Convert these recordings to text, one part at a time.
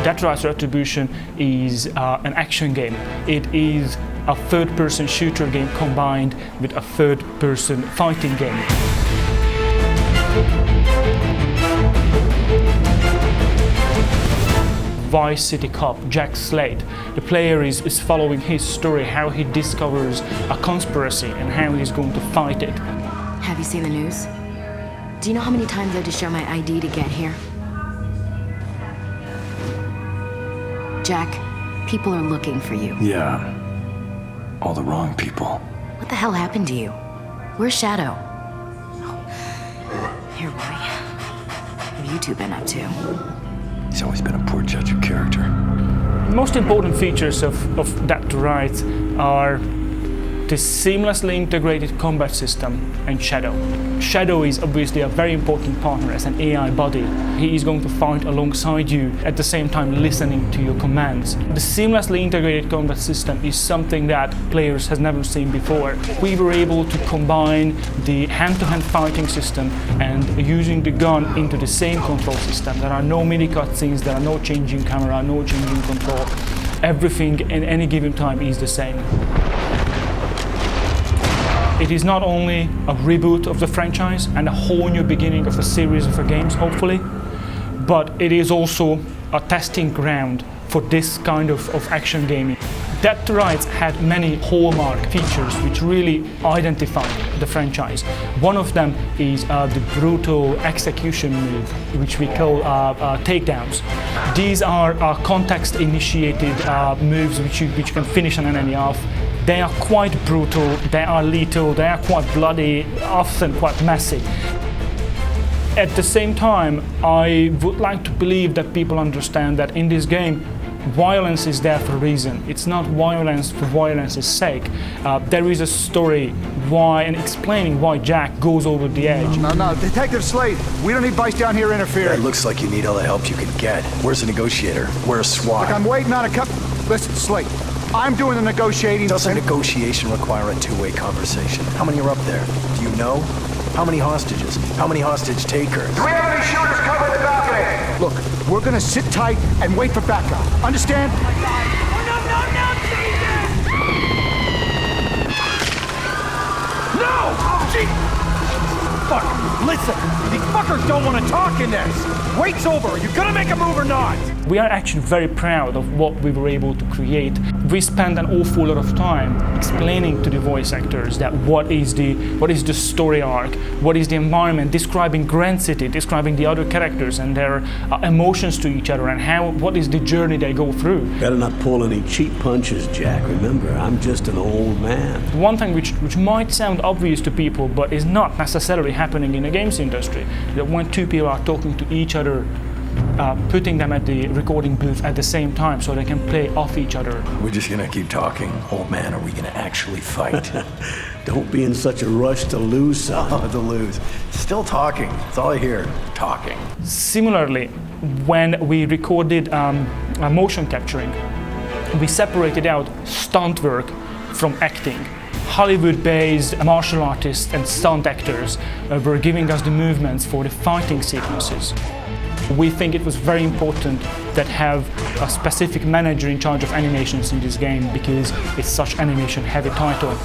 Dead to Rights Retribution is an action game. It is a third-person shooter game combined with a third-person fighting game. Vice City cop Jack Slade. The player is following his story, how he discovers a conspiracy and how he's going to fight it. Have you seen the news? Do you know how many times I had to show my ID to get here? Jack, people are looking for you. Yeah. All the wrong people. What the hell happened to you? Where's Shadow? Here, boy. What have you two been up to? He's always been a poor judge of character. The most important features of Dead to Rights are the seamlessly integrated combat system and Shadow. Shadow is obviously a very important partner as an AI body. He is going to fight alongside you, at the same time listening to your commands. The seamlessly integrated combat system is something that players has never seen before. We were able to combine the hand-to-hand fighting system and using the gun into the same control system. There are no mini cutscenes, there are no changing camera, no changing control. Everything at any given time is the same. It is not only a reboot of the franchise and a whole new beginning of a series of games, hopefully, but it is also a testing ground for this kind of action gaming. Dead to Rights had many hallmark features which really identify the franchise. One of them is the brutal execution move, which we call takedowns. These are context-initiated moves which you can finish an enemy off. They are quite brutal, they are lethal, they are quite bloody, often quite messy. At the same time, I would like to believe that people understand that in this game, violence is there for a reason. It's not violence for violence's sake. There is a story why and explaining why Jack goes over the edge. No, Detective Slade, we don't need Vice down here interfering. It looks like you need all the help you can get. Where's the negotiator? Where's SWAT? Look, I'm waiting on a cup. Listen, Slade, I'm doing the negotiating. Doesn't negotiation require a two-way conversation? How many are up there? Do you know? How many hostages? How many hostage takers? Do we have any shooters covering the balcony? Look, we're gonna sit tight and wait for backup. Understand? Oh, no, Jesus! No! Oh, gee! Fuck! Listen, these fuckers don't want to talk in this. Wait's over. Are you gonna make a move or not? We are actually very proud of what we were able to create. We spent an awful lot of time explaining to the voice actors that what is the story arc, what is the environment, describing Grand City, describing the other characters and their emotions to each other, and what is the journey they go through. Better not pull any cheap punches, Jack. Remember, I'm just an old man. One thing which might sound obvious to people, but is not necessarily happening in the games industry, that when two people are talking to each other, putting them at the recording booth at the same time so they can play off each other. We're just gonna keep talking. Old man, are we gonna actually fight? Don't be in such a rush to lose, son. Oh, to lose. Still talking. That's all I hear. Talking. Similarly, when we recorded motion capturing, we separated out stunt work from acting. Hollywood-based martial artists and stunt actors were giving us the movements for the fighting sequences. We think it was very important that have a specific manager in charge of animations in this game because it's such animation-heavy title.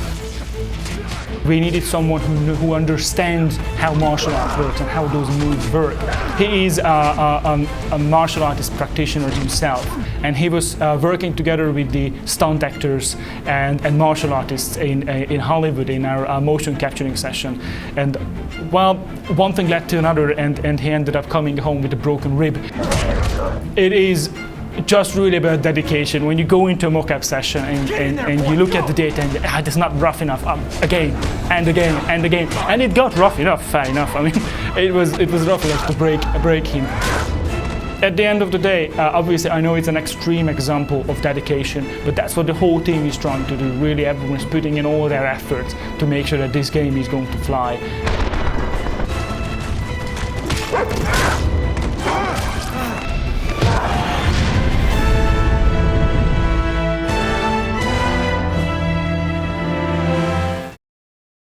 We needed someone who understands how martial art works and how those moves work. He is a martial artist practitioner himself, and he was working together with the stunt actors and martial artists in Hollywood in our motion capturing session. And well, one thing led to another, and he ended up coming home with a broken rib. It is just really about dedication. When you go into a mock-up session and you look at the data and it's not rough enough, again and again and again, and it got rough enough, fair enough. I mean, it was rough enough to break him. At the end of the day, obviously I know it's an extreme example of dedication, but that's what the whole team is trying to do. Really, everyone's putting in all their efforts to make sure that this game is going to fly.